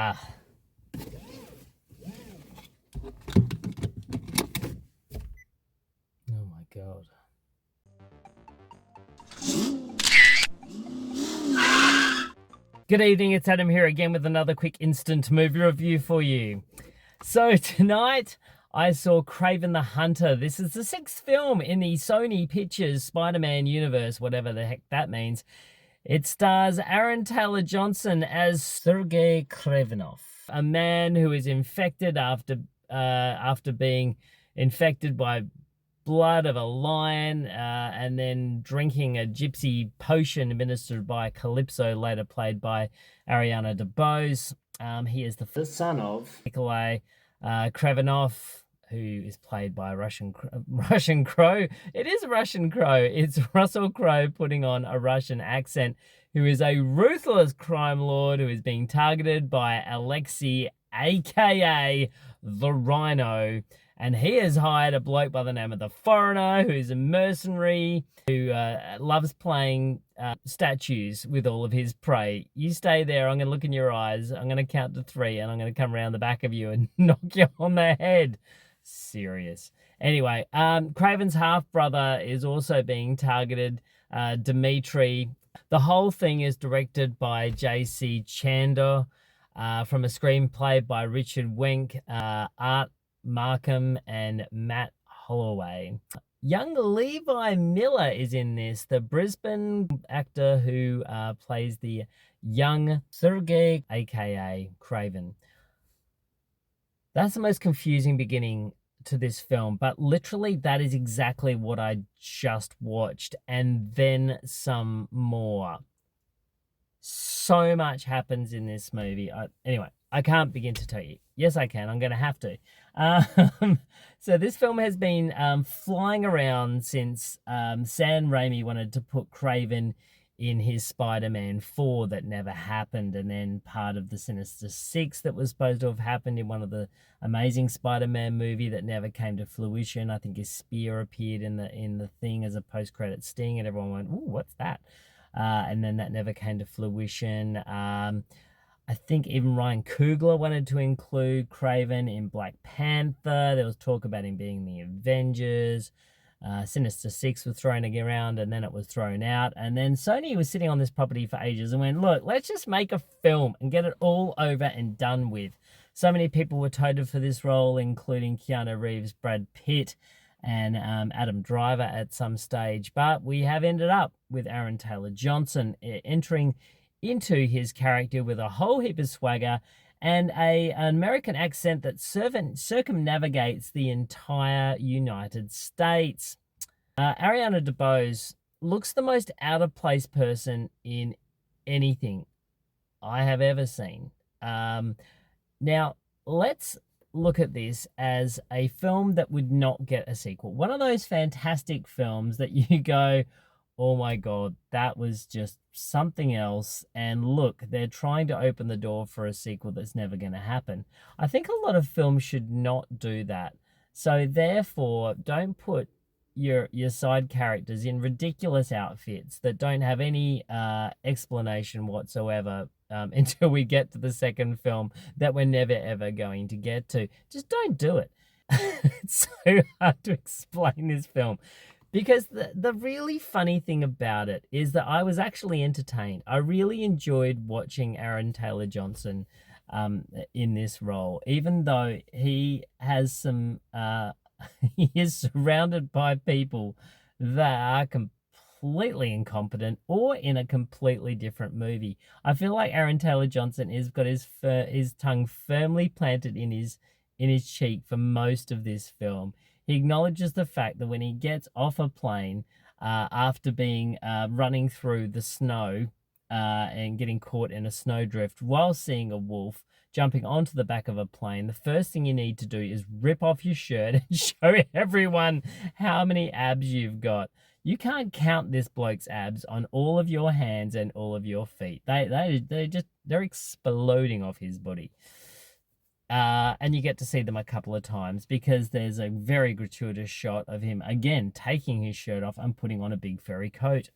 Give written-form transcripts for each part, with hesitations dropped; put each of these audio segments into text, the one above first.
Ah, oh my God. Good evening, it's Adam here again with another quick instant movie review for you. So tonight I saw Kraven the Hunter. This is the sixth film in the Sony Pictures Spider-Man universe, whatever the heck that means. It stars Aaron Taylor Johnson as Sergei Kravenov, a man who is infected after being infected by blood of a lion and then drinking a gypsy potion administered by Calypso, later played by Ariana DeBose. He is the son of Nikolai Kravenov, who is played by a Russian Crow. It is a Russian Crow. It's Russell Crowe putting on a Russian accent, who is a ruthless crime lord who is being targeted by Alexei, aka the Rhino. And he has hired a bloke by the name of the Foreigner, who's a mercenary, who loves playing statues with all of his prey. You stay there, I'm going to look in your eyes, I'm going to count to 3, and I'm going to come around the back of you and knock you on the head. Serious. Anyway, Kraven's half-brother is also being targeted, Dmitri. The whole thing is directed by J.C. Chandor, from a screenplay by Richard Wenk, art Markham, and Matt Holloway. Young Levi Miller is in this, the Brisbane actor who plays the young Sergei, aka Kraven. That's the most confusing beginning to this film, but literally that is exactly what I just watched, and then some more. So much happens in this movie. Anyway, I can't begin to tell you. Yes, I can. I'm going to have to. So this film has been flying around since Sam Raimi wanted to put Kraven in his Spider-Man 4 that never happened, and then part of the Sinister Six that was supposed to have happened in one of the Amazing Spider-Man movie that never came to fruition. I think his spear appeared in the thing as a post-credit sting, and everyone went, "Ooh, what's that?" And then that never came to fruition. I think even Ryan Coogler wanted to include Kraven in Black Panther. There was talk about him being the Avengers. Sinister Six was thrown around, and then it was thrown out. And then Sony was sitting on this property for ages and went, look, let's just make a film and get it all over and done with. So many people were touted for this role, including Keanu Reeves, Brad Pitt, and Adam Driver at some stage. But we have ended up with Aaron Taylor Johnson entering into his character with a whole heap of swagger and an American accent that circumnavigates the entire United States. Ariana DeBose looks the most out-of-place person in anything I have ever seen. Now, let's look at this as a film that would not get a sequel. One of those fantastic films that you go, oh my God, that was just something else. And look, they're trying to open the door for a sequel that's never going to happen. I think a lot of films should not do that. So therefore, don't put your side characters in ridiculous outfits that don't have any explanation whatsoever until we get to the second film that we're never ever going to get to. Just don't do it. It's so hard to explain this film. Because the really funny thing about it is that I was actually entertained. I really enjoyed watching Aaron Taylor Johnson in this role, even though he has some, he is surrounded by people that are completely incompetent or in a completely different movie. I feel like Aaron Taylor Johnson has got his tongue firmly planted in his cheek for most of this film. He acknowledges the fact that when he gets off a plane after being running through the snow and getting caught in a snowdrift while seeing a wolf jumping onto the back of a plane, the first thing you need to do is rip off your shirt and show everyone how many abs you've got. You can't count this bloke's abs on all of your hands and all of your feet. They're exploding off his body. And you get to see them a couple of times because there's a very gratuitous shot of him, again, taking his shirt off and putting on a big furry coat.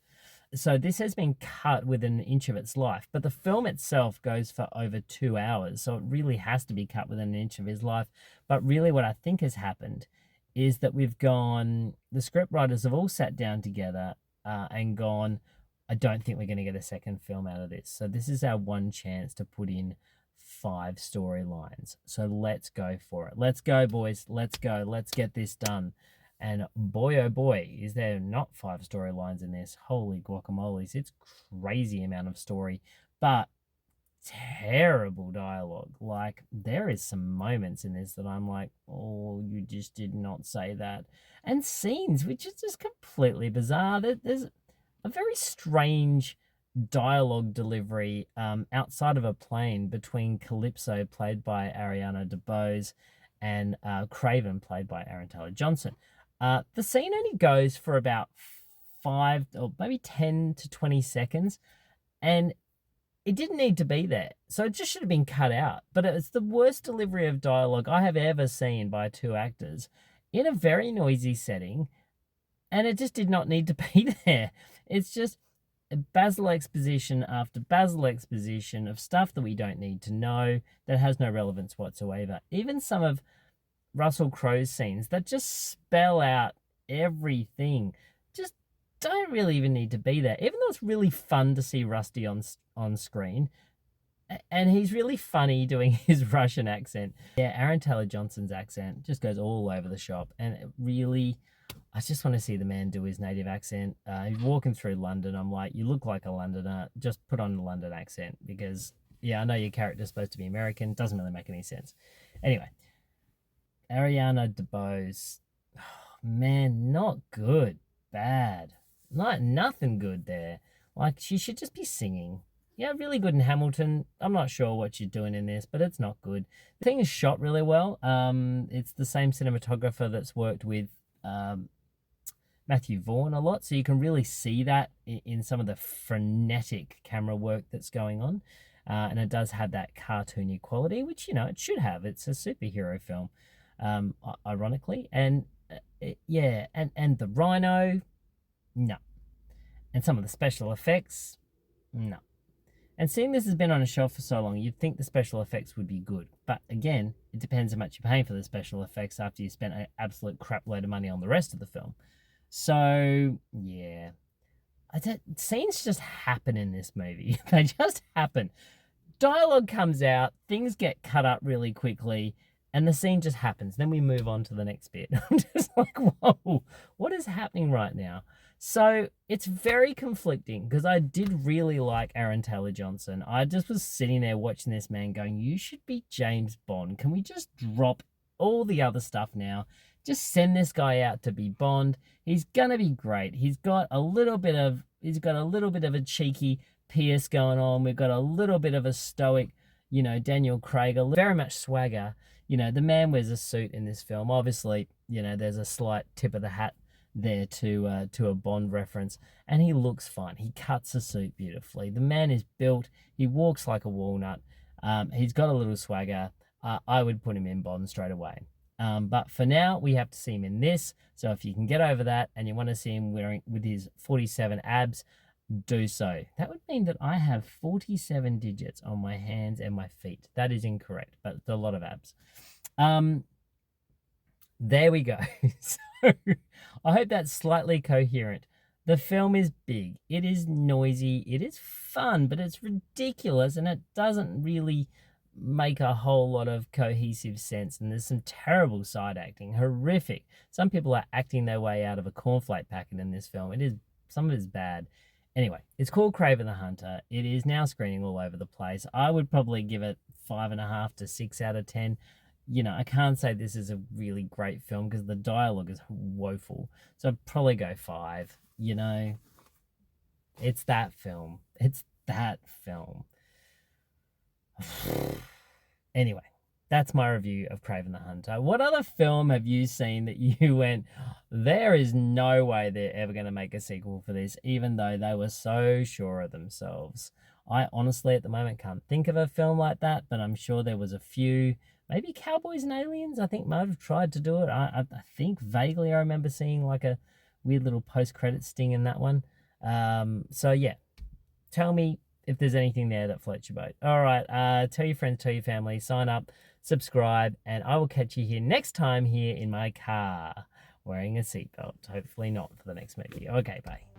So this has been cut within an inch of its life, but the film itself goes for over 2 hours. So it really has to be cut within an inch of his life. But really what I think has happened is that the script writers have all sat down together and gone, I don't think we're going to get a second film out of this. So this is our one chance to put in 5 storylines. So let's go for it. Let's go, boys. Let's go. Let's get this done. And boy, oh boy, is there not 5 storylines in this. Holy guacamoles. It's crazy amount of story, but terrible dialogue. Like, there is some moments in this that I'm like, oh, you just did not say that. And scenes, which is just completely bizarre. There's a very strange dialogue delivery outside of a plane between Calypso, played by Ariana DeBose, and Kraven, played by Aaron Taylor Johnson. The scene only goes for about 5 or maybe 10 to 20 seconds, and it didn't need to be there. So it just should have been cut out. But it's the worst delivery of dialogue I have ever seen by 2 actors in a very noisy setting, and it just did not need to be there. It's just Basil exposition after Basil exposition of stuff that we don't need to know, that has no relevance whatsoever. Even some of Russell Crowe's scenes that just spell out everything just don't really even need to be there. Even though it's really fun to see Rusty on screen, and he's really funny doing his Russian accent. Yeah, Aaron Taylor Johnson's accent just goes all over the shop, and it really, I just want to see the man do his native accent. He's walking through London. I'm like, you look like a Londoner. Just put on a London accent, because, yeah, I know your character's supposed to be American. Doesn't really make any sense. Anyway, Ariana DeBose, oh, man, not good. Bad. Nothing good there. Like, she should just be singing. Yeah, really good in Hamilton. I'm not sure what you're doing in this, but it's not good. The thing is shot really well. It's the same cinematographer that's worked with Matthew Vaughn a lot, so you can really see that in some of the frenetic camera work that's going on. And it does have that cartoony quality, which, you know, it should have. It's a superhero film, ironically. And yeah, and the rhino, no. And some of the special effects, no. And seeing this has been on a shelf for so long, you'd think the special effects would be good. But again, it depends how much you're paying for the special effects after you spent an absolute crap load of money on the rest of the film. So, yeah. Scenes just happen in this movie. They just happen. Dialogue comes out, things get cut up really quickly, and the scene just happens. Then we move on to the next bit. I'm just like, whoa, what is happening right now? So it's very conflicting, because I did really like Aaron Taylor Johnson. I just was sitting there watching this man going, you should be James Bond. Can we just drop all the other stuff now? Just send this guy out to be Bond. He's gonna be great. He's got a little bit of a cheeky Pierce going on. We've got a little bit of a stoic, you know, Daniel Craig, very much swagger. You know, the man wears a suit in this film. Obviously, you know, there's a slight tip of the hat there to a Bond reference, and he looks fine. He cuts a suit beautifully. The man is built. He walks like a walnut. He's got a little swagger. I would put him in Bond straight away. But for now, we have to see him in this. So if you can get over that and you want to see him wearing with his 47 abs, do so. That would mean that I have 47 digits on my hands and my feet. That is incorrect, but it's a lot of abs. There we go. So I hope that's slightly coherent. The film is big. It is noisy. It is fun, but it's ridiculous, and it doesn't really make a whole lot of cohesive sense. And there's some terrible side acting, horrific. Some people are acting their way out of a cornflake packet in this film. Some of it is bad. Anyway, it's called Kraven the Hunter. It is now screening all over the place. I would probably give it 5.5 to 6 out of 10. You know, I can't say this is a really great film because the dialogue is woeful. So I'd probably go 5. You know, it's that film. It's that film. Anyway, that's my review of Kraven the Hunter. What other film have you seen that you went, there is no way they're ever going to make a sequel for this, even though they were so sure of themselves? I honestly, at the moment, can't think of a film like that, but I'm sure there was a few. Maybe Cowboys and Aliens, I think, might have tried to do it. I think vaguely I remember seeing like a weird little post-credit sting in that one. So yeah, tell me if there's anything there that floats your boat. All right, tell your friends, tell your family, sign up, subscribe, and I will catch you here next time here in my car wearing a seatbelt. Hopefully not for the next movie. Okay, bye.